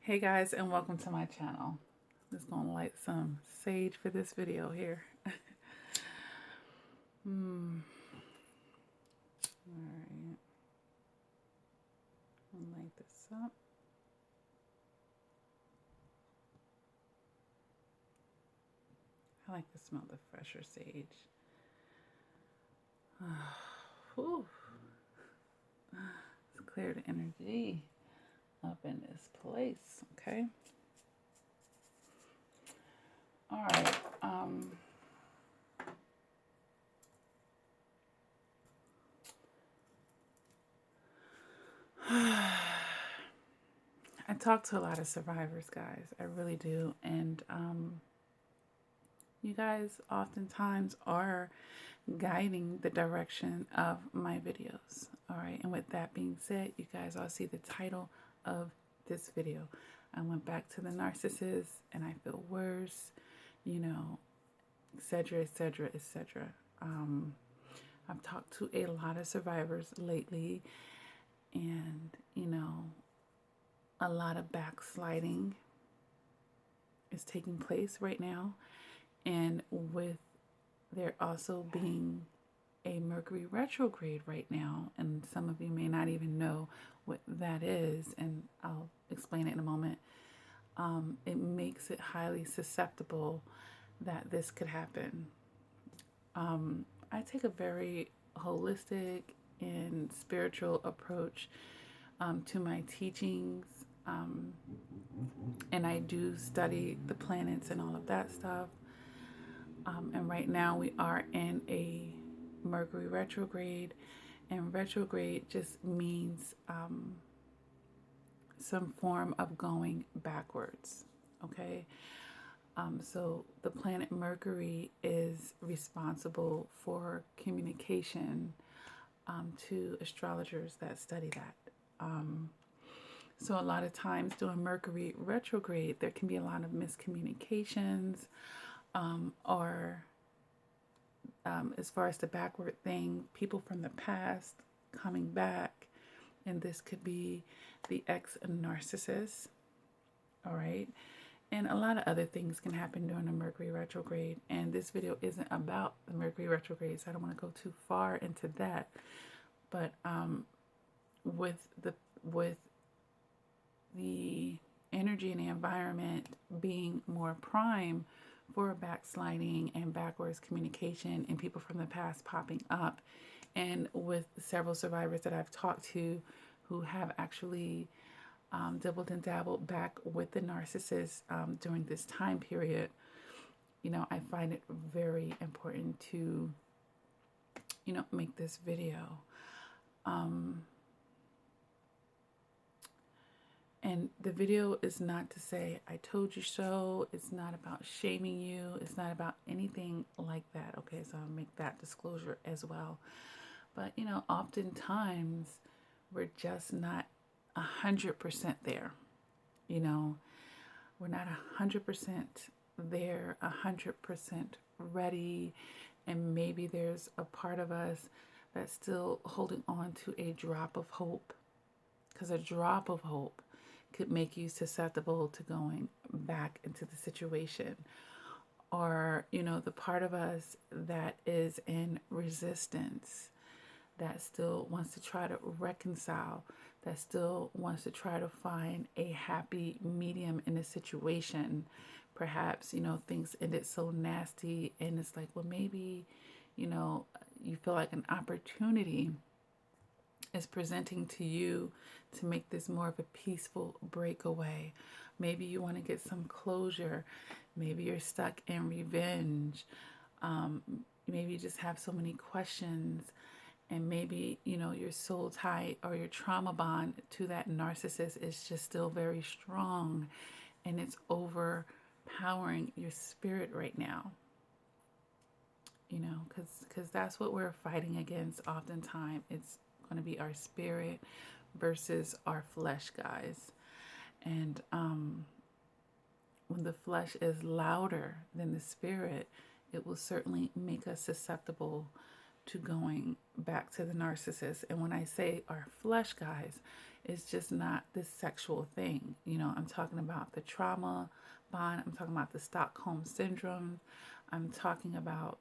Hey guys, and welcome to my channel. I'm just gonna light some sage for this video here. Alright, I'll light this up. I like to smell the fresher sage. Whew. Let's clear the energy up in this place, okay? Alright, I talk to a lot of survivors, guys. I really do. And you guys oftentimes are guiding the direction of my videos. All right. And with that being said, you guys all see the title of this video. I went back to the narcissist and I feel worse, etc., etc., etc. I've talked to a lot of survivors lately, and, a lot of backsliding is taking place right now. And with there also being a Mercury retrograde right now, and some of you may not even know what that is, and I'll explain it in a moment. It makes it highly susceptible that this could happen. I take a very holistic and spiritual approach to my teachings, and I do study the planets and all of that stuff. And right now we are in a Mercury retrograde, and retrograde just means some form of going backwards. Okay. So the planet Mercury is responsible for communication to astrologers that study that. So a lot of times during Mercury retrograde, there can be a lot of miscommunications, or as far as the backward thing, people from the past coming back, and this could be the ex-narcissist, all right? And a lot of other things can happen during the Mercury retrograde, and this video isn't about the Mercury retrograde, so I don't want to go too far into that. But with the energy and the environment being more prime for backsliding and backwards communication and people from the past popping up, and with several survivors that I've talked to who have actually dabbled and dabbled back with the narcissist during this time period, I find it very important to, make this video. And the video is not to say, I told you so. It's not about shaming you. It's not about anything like that. Okay, so I'll make that disclosure as well. But, oftentimes we're just not 100% there. We're not 100% there, 100% ready. And maybe there's a part of us that's still holding on to a drop of hope. Because a drop of hope could make you susceptible to going back into the situation. Or, the part of us that is in resistance, that still wants to try to reconcile, that still wants to try to find a happy medium in a situation. Perhaps, things ended so nasty, and it's like, well, maybe, you feel like an opportunity is presenting to you to make this more of a peaceful breakaway. Maybe you want to get some closure. Maybe you're stuck in revenge. Maybe you just have so many questions, and maybe, your soul tie or your trauma bond to that narcissist is just still very strong, and it's overpowering your spirit right now. Because that's what we're fighting against oftentimes. It's going to be our spirit versus our flesh, guys. And when the flesh is louder than the spirit, it will certainly make us susceptible to going back to the narcissist. And when I say our flesh, guys, It's just not this sexual thing. I'm talking about the trauma bond. I'm talking about the Stockholm syndrome. I'm talking about,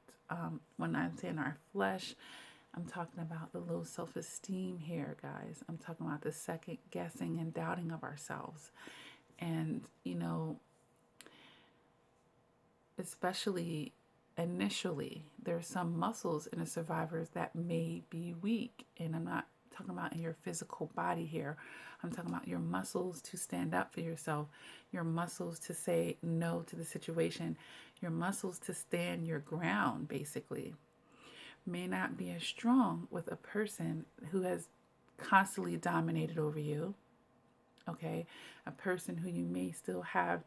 when I'm saying our flesh, I'm talking about the low self-esteem here, guys. I'm talking about the second guessing and doubting of ourselves. And, especially initially, there are some muscles in the survivors that may be weak. And I'm not talking about in your physical body here. I'm talking about your muscles to stand up for yourself, your muscles to say no to the situation, your muscles to stand your ground, basically, may not be as strong with a person who has constantly dominated over you. Okay, a person who you may still have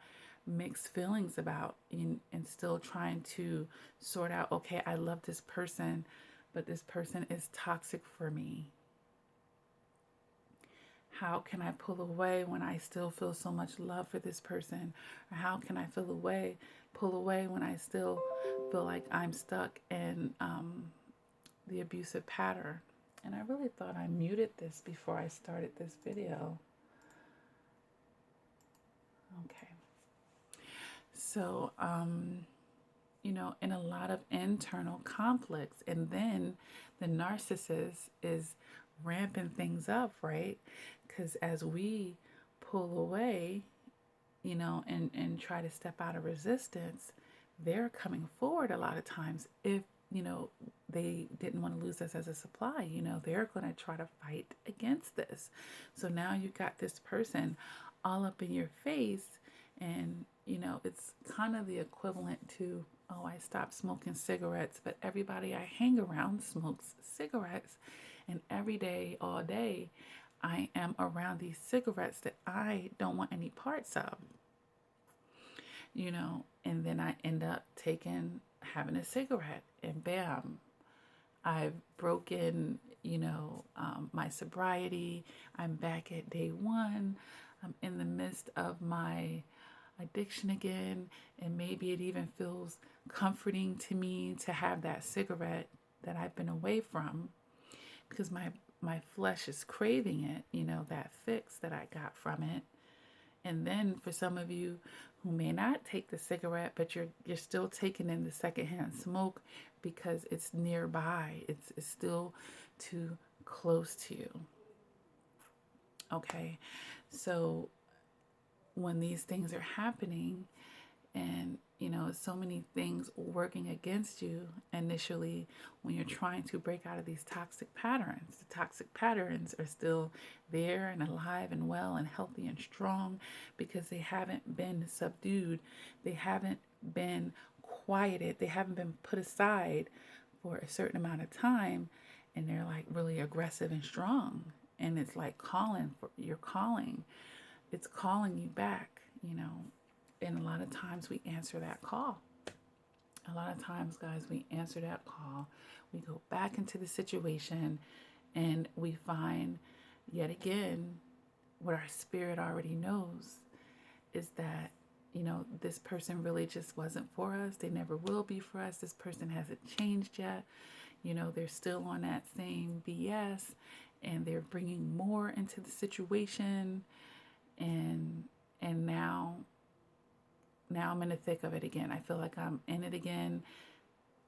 mixed feelings about, and still trying to sort out, okay, I love this person, but this person is toxic for me. How can I pull away when I still feel so much love for this person? Or how can I pull away when I still feel like I'm stuck in the abusive pattern? And I really thought I muted this before I started this video. Okay. So, in a lot of internal conflicts, and then the narcissist is ramping things up, right? Because as we pull away, and try to step out of resistance, they're coming forward a lot of times. If, they didn't want to lose us as a supply, they're going to try to fight against this. So now you've got this person all up in your face, and, it's kind of the equivalent to, oh, I stopped smoking cigarettes, but everybody I hang around smokes cigarettes. And every day, all day, I am around these cigarettes that I don't want any parts of, and then I end up having a cigarette, and bam, I've broken, my sobriety. I'm back at day one. I'm in the midst of my addiction again, and maybe it even feels comforting to me to have that cigarette that I've been away from, because my flesh is craving it, that fix that I got from it. And then for some of you who may not take the cigarette, but you're still taking in the secondhand smoke because it's nearby. It's still too close to you. Okay, so when these things are happening, and so many things working against you initially when you're trying to break out of these toxic patterns. The toxic patterns are still there and alive and well and healthy and strong because they haven't been subdued. They haven't been quieted. They haven't been put aside for a certain amount of time, and they're like really aggressive and strong. And it's like you're calling. It's calling you back, And a lot of times we answer that call. A lot of times, guys, we answer that call. We go back into the situation, and we find yet again what our spirit already knows is that, this person really just wasn't for us. They never will be for us. This person hasn't changed yet. They're still on that same BS, and they're bringing more into the situation. And now I'm in the thick of it again. I feel like I'm in it again.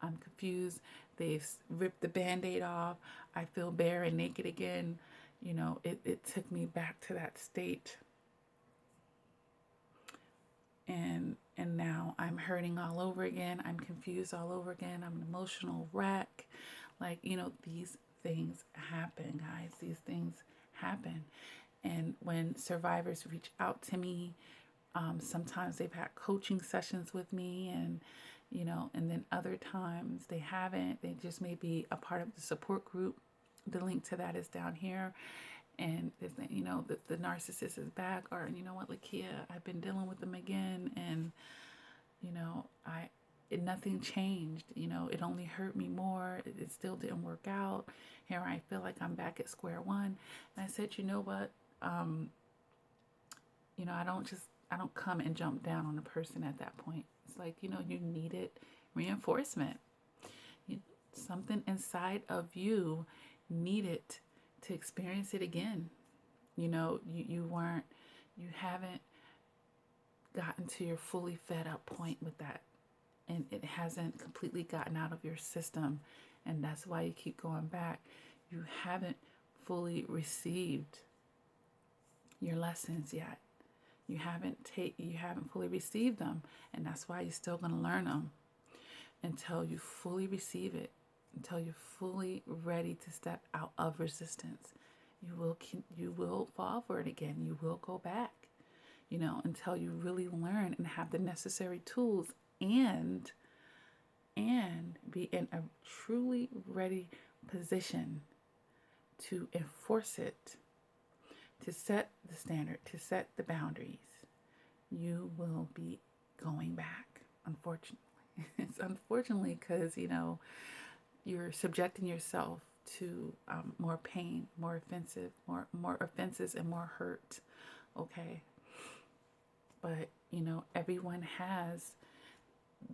I'm confused. They've ripped the Band-Aid off. I feel bare and naked again. It took me back to that state. And now I'm hurting all over again. I'm confused all over again. I'm an emotional wreck. These things happen, guys. These things happen. And when survivors reach out to me, sometimes they've had coaching sessions with me, and and then other times they haven't. They just may be a part of the support group. The link to that is down here. And the narcissist is back, or what, Lakia, I've been dealing with them again, and nothing changed. It only hurt me more. It still didn't work out. Here I feel like I'm back at square one. And I said, you know what? I don't come and jump down on a person at that point. It's like, you needed reinforcement. Something inside of you needed to experience it again. You haven't gotten to your fully fed up point with that. And it hasn't completely gotten out of your system. And that's why you keep going back. You haven't fully received your lessons yet. You haven't fully received them. And that's why you're still going to learn them until you fully receive it, until you're fully ready to step out of resistance. You will fall for it again. You will go back, until you really learn and have the necessary tools and be in a truly ready position to enforce it, to set the standard, to set the boundaries. You will be going back, unfortunately. It's unfortunately because, you're subjecting yourself to more pain, more offenses and more hurt, okay? But, everyone has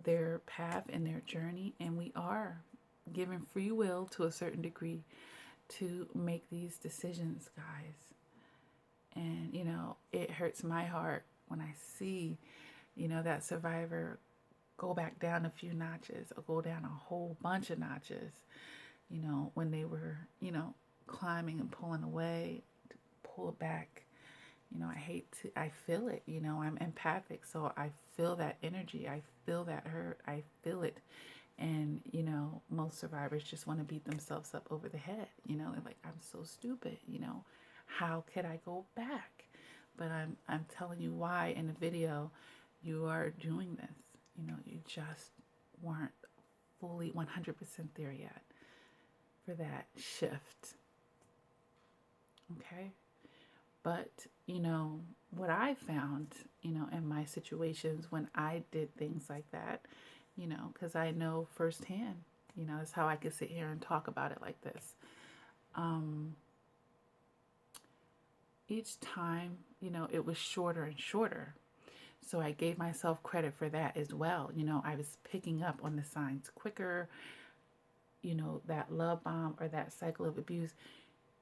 their path and their journey, and we are given free will to a certain degree to make these decisions, guys. And, it hurts my heart when I see, that survivor go back down a few notches or go down a whole bunch of notches, when they were, climbing and pulling away, to pull back. I feel it, I'm empathic, so I feel that energy. I feel that hurt. I feel it. And, most survivors just want to beat themselves up over the head. They're like, I'm so stupid, how could I go back? But I'm telling you why in the video you are doing this. You just weren't fully 100% there yet for that shift. Okay? But, what I found, in my situations when I did things like that, because I know firsthand, that's how I could sit here and talk about it like this. Each time, it was shorter and shorter. So I gave myself credit for that as well. I was picking up on the signs quicker, that love bomb or that cycle of abuse.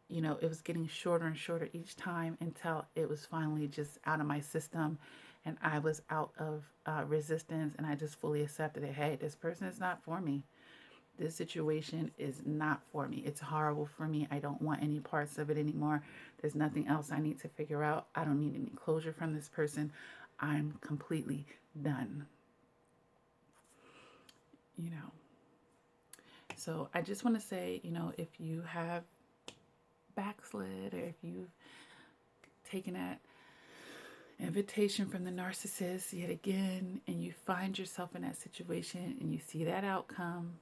It was getting shorter and shorter each time until it was finally just out of my system and I was out of resistance, and I just fully accepted it. Hey, this person is not for me. This situation is not for me. It's horrible for me. I don't want any parts of it anymore. There's nothing else I need to figure out. I don't need any closure from this person. I'm completely done. So I just want to say, if you have backslid, or if you've taken that invitation from the narcissist yet again, and you find yourself in that situation and you see that outcome,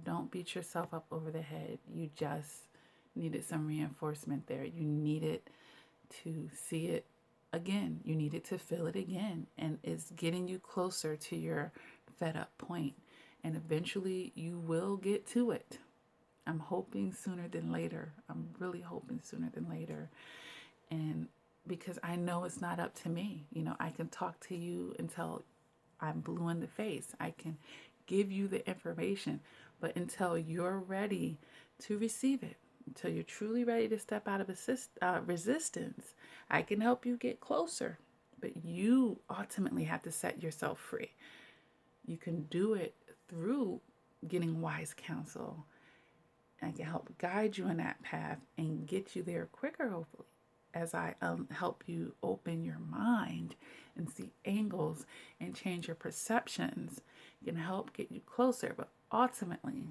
don't beat yourself up over the head. You just needed some reinforcement there. You needed to see it again. You needed to feel it again. And it's getting you closer to your fed up point. And eventually you will get to it. I'm hoping sooner than later. I'm really hoping sooner than later. And because I know it's not up to me. I can talk to you until I'm blue in the face. I can give you the information. But until you're ready to receive it, until you're truly ready to step out of resistance, I can help you get closer. But you ultimately have to set yourself free. You can do it through getting wise counsel. I can help guide you in that path and get you there quicker, hopefully, as I help you open your mind and see angles and change your perceptions. It can help get you closer, but ultimately,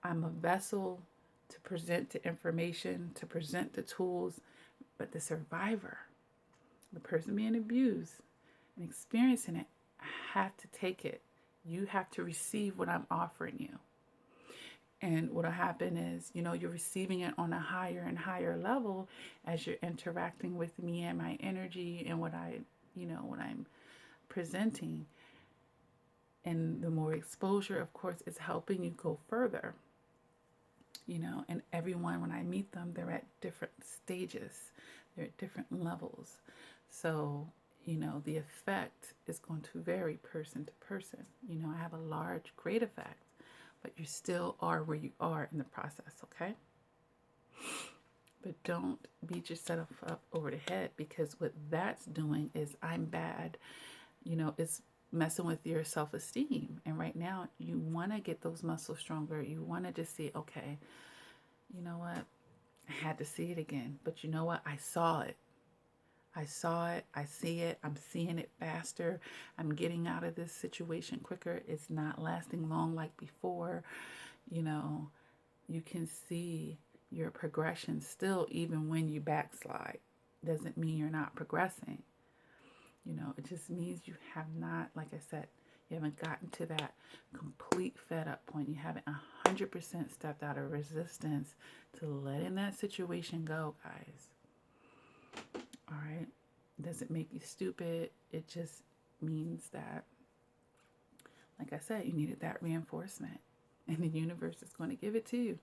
I'm a vessel to present the information, to present the tools, but the survivor, the person being abused and experiencing it, have to take it. You have to receive what I'm offering you. And what'll happen is, you're receiving it on a higher and higher level as you're interacting with me and my energy and what I'm presenting. And the more exposure, of course, is helping you go further. And everyone, when I meet them, they're at different stages. They're at different levels. So, the effect is going to vary person to person. I have a great effect, but you still are where you are in the process, okay? But don't beat yourself up over the head, because what that's doing is I'm bad. It's messing with your self-esteem. And right now, you want to get those muscles stronger. You want to just see, okay, you know what? I had to see it again. But you know what? I saw it. I saw it. I see it. I'm seeing it faster. I'm getting out of this situation quicker. It's not lasting long like before. You can see your progression still, even when you backslide. Doesn't mean you're not progressing. It just means you have not, like I said, you haven't gotten to that complete fed up point. You haven't 100% stepped out of resistance to letting that situation go, guys. All right? It doesn't make you stupid. It just means that, like I said, you needed that reinforcement. And the universe is going to give it to you.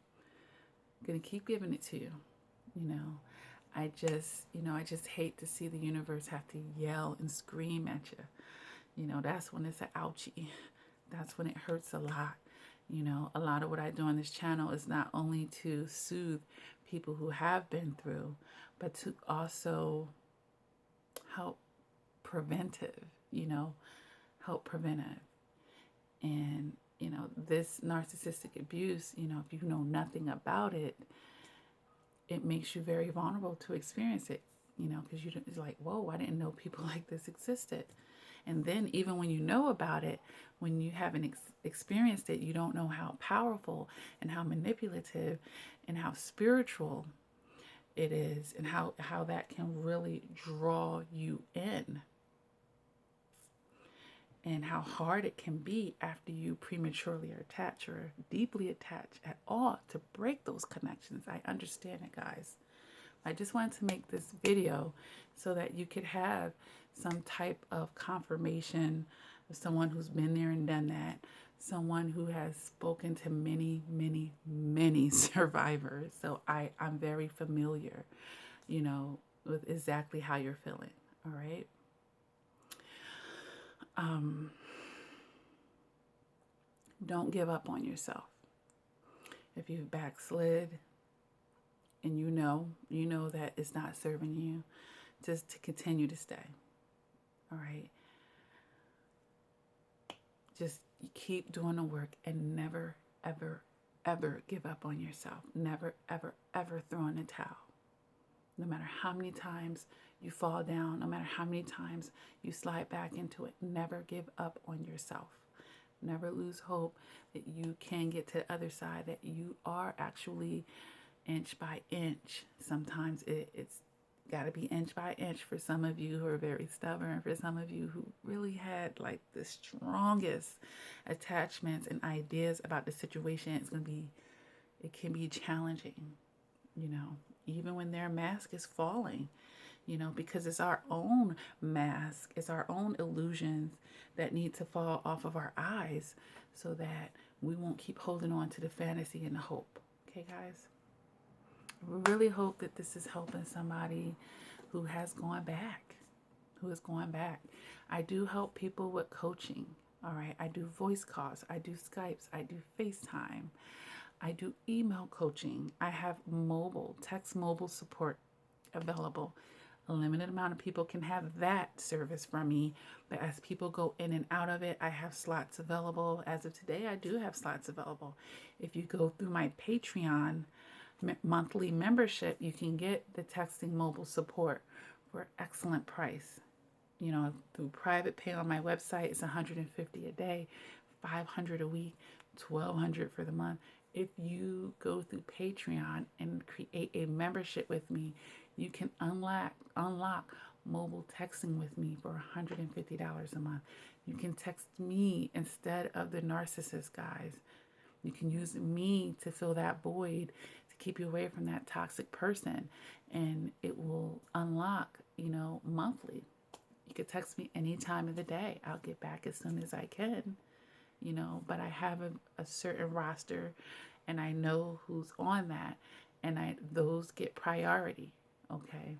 Going to keep giving it to you. I just hate to see the universe have to yell and scream at you. That's when it's an ouchie. That's when it hurts a lot. A lot of what I do on this channel is not only to soothe people who have been through, but to also help preventive, help preventive. And, this narcissistic abuse, if you know nothing about it, it makes you very vulnerable to experience it, because it's like, whoa, I didn't know people like this existed. And then even when you know about it, when you haven't experienced it, you don't know how powerful and how manipulative and how spiritual it is, and how that can really draw you in, and how hard it can be after you prematurely are attached or deeply attached at all to break those connections. I understand it, guys. I just wanted to make this video so that you could have some type of confirmation of someone who's been there and done that, someone who has spoken to many, many, many survivors. So I'm very familiar, with exactly how you're feeling. All right. Don't give up on yourself. If you've backslid and you know that it's not serving you, just to continue to stay. All right. Just keep doing the work and never, ever, ever give up on yourself. Never, ever, ever throw in the towel. No matter how many times you fall down, no matter how many times you slide back into it, never give up on yourself. Never lose hope that you can get to the other side, that you are actually inch by inch. Sometimes it's got to be inch by inch for some of you who are very stubborn, for some of you who really had like the strongest attachments and ideas about the situation. It can be challenging, even when their mask is falling, because it's our own mask, it's our own illusions that need to fall off of our eyes so that we won't keep holding on to the fantasy and the hope. Okay, guys? I really hope that this is helping somebody who has gone back, I do help people with coaching. All right. I do voice calls. I do Skypes. I do FaceTime. I do email coaching. I have text mobile support available. A limited amount of people can have that service from me, but as people go in and out of it, I have slots available. As of today, I do have slots available. If you go through my Patreon monthly membership, you can get the texting mobile support for an excellent price. Through private pay on my website, it's $150 a day, $500 a week, $1,200 for the month. If you go through Patreon and create a membership with me, you can unlock mobile texting with me for $150 a month. You can text me instead of the narcissist, guys. You can use me to fill that void, to keep you away from that toxic person, and it will unlock, monthly. You could text me any time of the day. I'll get back as soon as I can, but I have a certain roster, and I know who's on that, and those get priority, okay?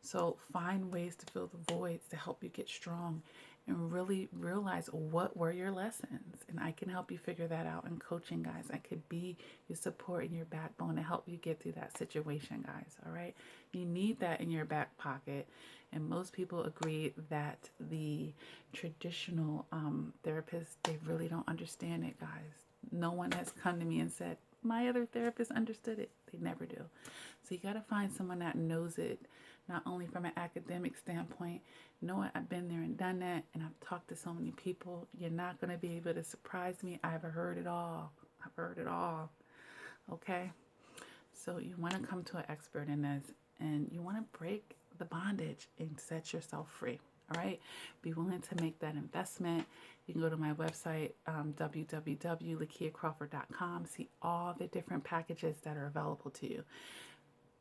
So find ways to fill the voids to help you get strong and really realize what were your lessons. And I can help you figure that out in coaching, guys. I could be your support and your backbone to help you get through that situation, guys. All right. You need that in your back pocket. And most people agree that the traditional therapists, they really don't understand it, guys. No one has come to me and said, my other therapist understood it. They never do. So you got to find someone that knows it, not only from an academic standpoint. You know what? I've been there and done that, and I've talked to so many people. You're not going to be able to surprise me. I've heard it all. I've heard it all. Okay? So you want to come to an expert in this, and you want to break the bondage and set yourself free. All right? Be willing to make that investment. You can go to my website, www.lakiacrawford.com, see all the different packages that are available to you.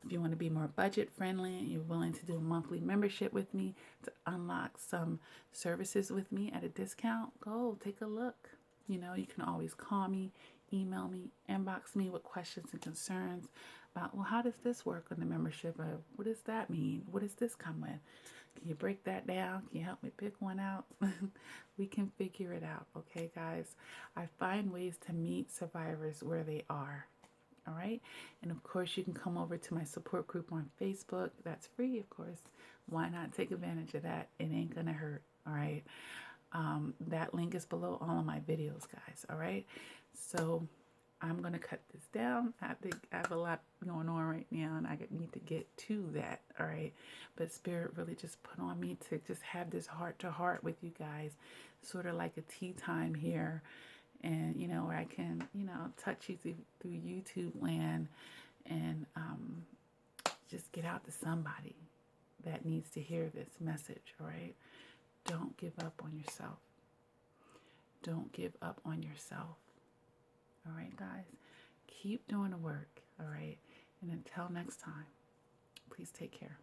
If you want to be more budget friendly and you're willing to do a monthly membership with me to unlock some services with me at a discount, go take a look. You know, you can always call me, email me, inbox me with questions and concerns about, well, how does this work on the membership? What does that mean? What does this come with? Can you break that down? Can you help me pick one out? We can figure it out, okay, guys? I find ways to meet survivors where they are. All right. And of course, you can come over to my support group on Facebook. That's free, of course. Why not take advantage of that? It ain't going to hurt. All right. That link is below all of my videos, guys. All right. So I'm going to cut this down. I think I have a lot going on right now, and I need to get to that. All right. But Spirit really just put on me to just have this heart to heart with you guys, sort of like a tea time here. And, you know, where I can, you know, touch you through YouTube land and just get out to somebody that needs to hear this message, all right? Don't give up on yourself. Don't give up on yourself. All right, guys? Keep doing the work, all right? And until next time, please take care.